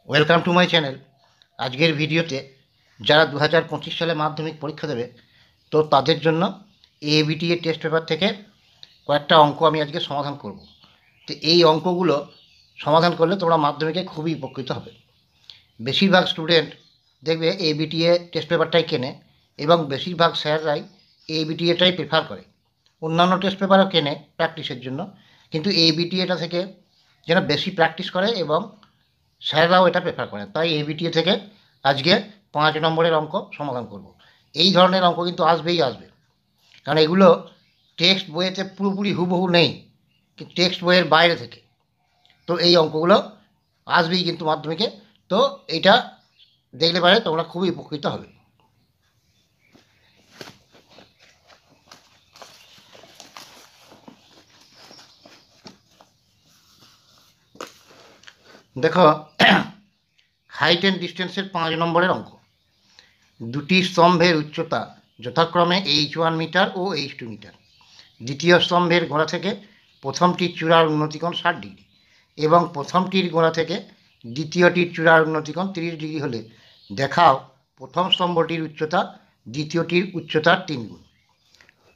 Welcome to my channel. আজকের ভিডিওতে যারা 2025 সালে মাধ্যমিক পরীক্ষা দেবে তো তাদের জন্য এবিটিএ টেস্ট পেপার থেকে কয়েকটা অঙ্ক আমি আজকে সমাধান করব। তো এই অঙ্কগুলো সমাধান করলে তোমরা মাধ্যমিকে খুবই উপকৃত হবে। বেশিরভাগ স্টুডেন্ট দেখবে এবিটিএ টেস্ট পেপারটাই কেনে এবং বেশিরভাগ স্যাররাই এবিটিএটাই প্রেফার করে। অন্যান্য টেস্ট পেপারও কেনে প্র্যাকটিসের জন্য, কিন্তু এবিটিএটা থেকে যেন বেশি প্র্যাকটিস করে এবং স্যাররাও এটা প্রেফার করেন। তাই এবিটিএ থেকে আজকে 5 নম্বরের অঙ্ক সমাধান করব। এই ধরনের অঙ্ক কিন্তু আসবেই আসবে, কারণ এগুলো টেক্সট বইয়েতে পুরোপুরি হুবহু নেই, টেক্সট বইয়ের বাইরে থেকে। তো এই অঙ্কগুলো আসবেই কিন্তু মাধ্যমিকে। তো এটা দেখলে পারে তোমরা খুবই উপকৃত হবে। দেখো, হাইট অ্যান্ড ডিস্টেন্সের 5 নম্বরের অঙ্ক। দুটি স্তম্ভের উচ্চতা যথাক্রমে H1 মিটার ও H2 মিটার। দ্বিতীয় স্তম্ভের গোড়া থেকে প্রথমটির চূড়ার উন্নতিকোণ 60 ডিগ্রি এবং প্রথমটির গোড়া থেকে দ্বিতীয়টির চূড়ার উন্নতিকোণ 30 ডিগ্রি হলে দেখাও প্রথম স্তম্ভটির উচ্চতা দ্বিতীয়টির উচ্চতার 3 গুণ।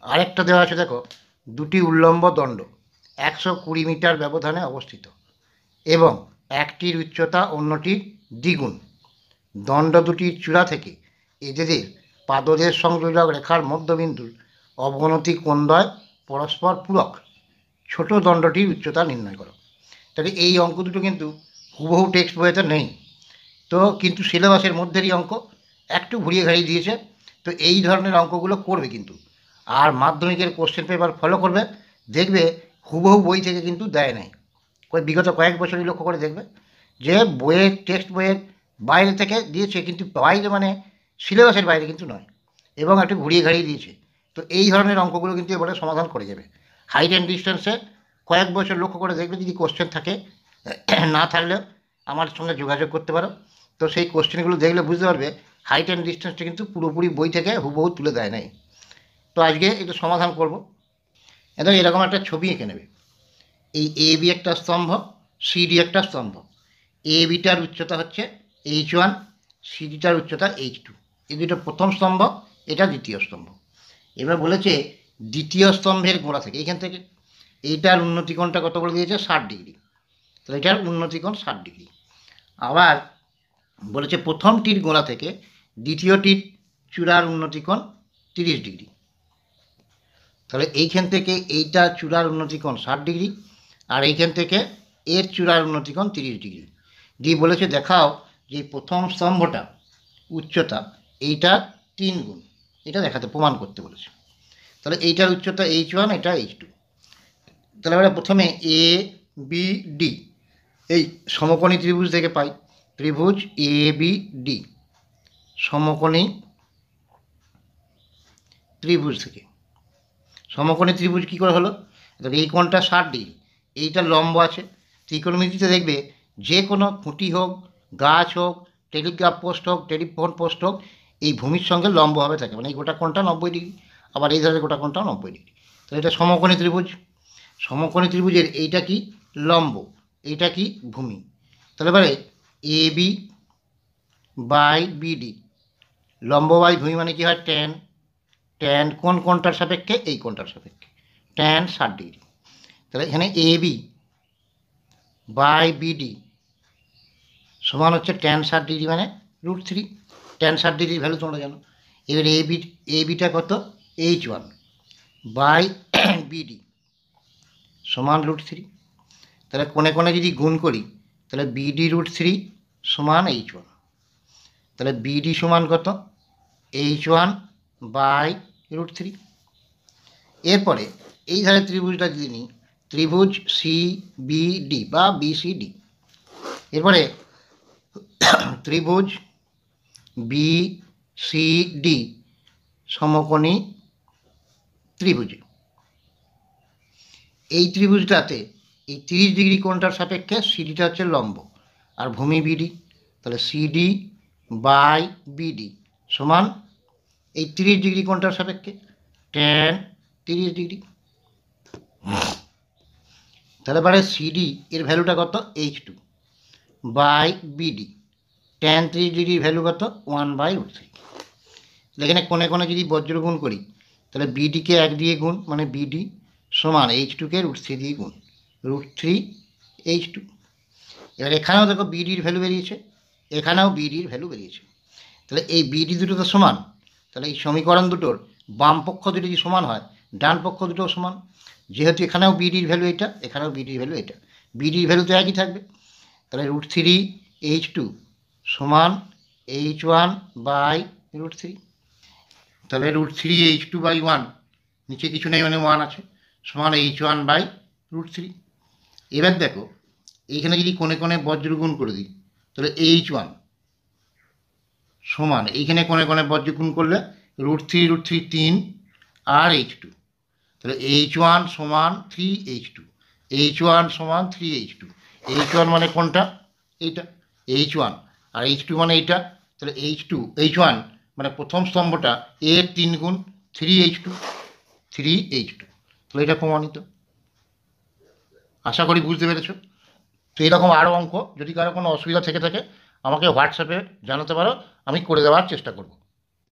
আরেকটা দেওয়া আছে, দেখো, দুটি উল্লম্ব দণ্ড 120 মিটার ব্যবধানে অবস্থিত এবং একটির উচ্চতা অন্যটির দ্বিগুণ। দণ্ড দুটির চূড়া থেকে এদের পাদদেশ সংযোজক রেখার মধ্যবিন্দুর অবনতি কোণদ্বয় পরস্পর পূরক। ছোট দণ্ডটির উচ্চতা নির্ণয় করো। তবে এই অঙ্ক দুটো কিন্তু হুবহু টেক্সট বইতে নেই, তো কিন্তু সিলেবাসের মধ্যেরই অঙ্ক, একটু ঘুরিয়ে ঘাড়িয়ে দিয়েছে। তো এই ধরনের অঙ্কগুলো করবে কিন্তু, আর মাধ্যমিকের কোশ্চেন পেপার ফলো করবে, দেখবে হুবহু বই থেকে কিন্তু দেয় নাই। বিগত কয়েক বছরই লক্ষ্য করে দেখবে যে বইয়ের টেক্সট বইয়ের বাইরে থেকে দিয়েছে, কিন্তু বাইরে মানে সিলেবাসের বাইরে কিন্তু নয়, এবং একটু ঘুরিয়ে ঘাড়িয়ে দিয়েছে। তো এই ধরনের অঙ্কগুলো কিন্তু এবারে সমাধান করে যাবে। হাইট অ্যান্ড ডিস্টেন্সে কয়েক বছর লক্ষ্য করে দেখবে, যদি কোশ্চেন থাকে, না থাকলে আমার সঙ্গে যোগাযোগ করতে পারো। তো সেই কোশ্চেনগুলো দেখলে বুঝতে পারবে হাইট অ্যান্ড ডিস্টেন্সটা কিন্তু পুরোপুরি বই থেকে হুবহু তুলে দেয় নাই। তো আজকে একটু সমাধান করব। এরকম একটা ছবি এঁকে নেবে। এই এ বি একটা স্তম্ভ, সিডি একটা স্তম্ভ। এ বিটার উচ্চতা হচ্ছে H1, সিডিটার উচ্চতা H2। এই দুটো প্রথম স্তম্ভ, এটা দ্বিতীয় স্তম্ভ। এবার বলেছে দ্বিতীয় স্তম্ভের গোড়া থেকে, এইখান থেকে এইটার উন্নতিকোণটা কত বলে দিয়েছে, 60 ডিগ্রি। তাহলে এটার উন্নতিকোণ 60 ডিগ্রি। আবার বলেছে প্রথমটির গোড়া থেকে দ্বিতীয়টির চূড়ার উন্নতিকোণ 30 ডিগ্রি। তাহলে এইখান থেকে এইটা চূড়ার উন্নতিকোণ 60 ডিগ্রি, আর এইখান থেকে এর চূড়ার উন্নতিকোণ 30 ডিগ্রি। দিয়ে বলেছে দেখাও যে প্রথম স্তম্ভটা উচ্চতা এইটা 3 গুণ, এটা দেখাতে প্রমাণ করতে বলেছে। তাহলে এইটার উচ্চতা H1, এটা H2। তাহলে আমরা প্রথমে এ বি ডি এই সমকোণী ত্রিভুজ থেকে পাই। ত্রিভুজ এ বি ডি সমকোণী ত্রিভুজ থেকে, সমকোণী ত্রিভুজ কী করে হলো? তাহলে এই কোণটা 60 ডিগ্রি, এইটা লম্ব আছে। ত্রিকোণমিতিতে দেখবে যে কোনো খুঁটি হোক, গাছ হোক, টেলিগ্রাফ পোস্ট হোক, টেলিফোন পোস্ট হোক, এই ভূমির সঙ্গে লম্বভাবে থাকে, মানে এই গোটা কোণটা 90 ডিগ্রি, আবার এই ধারে গোটা কোণটাও 90 ডিগ্রি। তাহলে এটা সমকোণী ত্রিভুজ। সমকোণী ত্রিভুজের এইটা কি, লম্ব, এইটা কি, ভূমি। তাহলে এবারে এ বি বাই বিডি, লম্ব বাই ভূমি মানে কি হয়, ট্যান। ট্যান কোন কোণটার সাপেক্ষে, এই কোণটার সাপেক্ষে, ট্যান 60 ডিগ্রি। তাহলে এখানে এ বি বাই বিডি সমান হচ্ছে ট্যান 60 ডিগ্রি মানে √3। ট্যান 60 ডিগ্রির ভ্যালু তোমরা জানো। এবার এ বিটা কত, H1 বাই বিডি সমান √3। তাহলে কোণে কোণে যদি গুণ করি, তাহলে বিডি √3 সমান H1। তাহলে বিডি সমান কত, H1 বাই √3। এরপরে এই ধারে ত্রিভুজটা যদি নিই, ত্রিভুজ সি বি ডি বা বিসিডি। এরপরে ত্রিভুজ বি সি ডি সমকোণী ত্রিভুজ। এই ত্রিভুজটাতে এই 30 ডিগ্রি কোণটার সাপেক্ষে সিডিটা হচ্ছে লম্ব আর ভূমি বিডি। তাহলে সিডি বাই বিডি সমান এই 30 ডিগ্রি কোণটার সাপেক্ষে ট্যান 30 ডিগ্রি। তাহলে এবারে সিডি এর ভ্যালুটা কত, H2 by BD tan 3 value কত 1/√3। এখানে কোণে কোণে যদি বজ্র গুণ করি তাহলে বিডিকে 1 দিয়ে গুণ মানে বিডি সমান H2কে √3 দিয়ে গুণ √3 H2। এবার এখানেও দেখো বিডির ভ্যালু বেরিয়েছে, এখানেও বিডির ভ্যালু বেরিয়েছে। তাহলে এই বিডি দুটো তো সমান, তাহলে এই সমীকরণ দুটোর বাম পক্ষ দুটো যদি সমান হয় ডান পক্ষ দুটো সমান। যেহেতু এখানেও বিডির ভ্যালু এটা, এখানেও বিডির ভ্যালু এটা, বিডির ভ্যালু তো একই থাকবে। তাহলে √3 H2 সমান H1/√3। তাহলে √3 H2/1, নিচে কিছু নেই মানে 1 আছে, সমান H1/√3। এবার দেখো এইখানে যদি কোণে কোণে বজ্র গুণ করে দিই তাহলে H1 সমান এইখানে কোণে কোণে বজ্র গুণ করলে √3 3 আর H2। তাহলে H1 সমান 3H2, H1 সমান 3H2। H1 মানে কোনটা? এইটা H1, আর H2 মানে এইটা। তাহলে H1 মানে প্রথম স্তম্ভটা এর 3 গুণ 3H2, তাহলে এটা প্রমাণিত। আশা করি বুঝতে পেরেছো। তো এরকম আরও অঙ্ক যদি কারো কোনো অসুবিধা থেকে থাকে আমাকে হোয়াটসঅ্যাপে জানাতে পারো, আমি করে দেওয়ার চেষ্টা করব।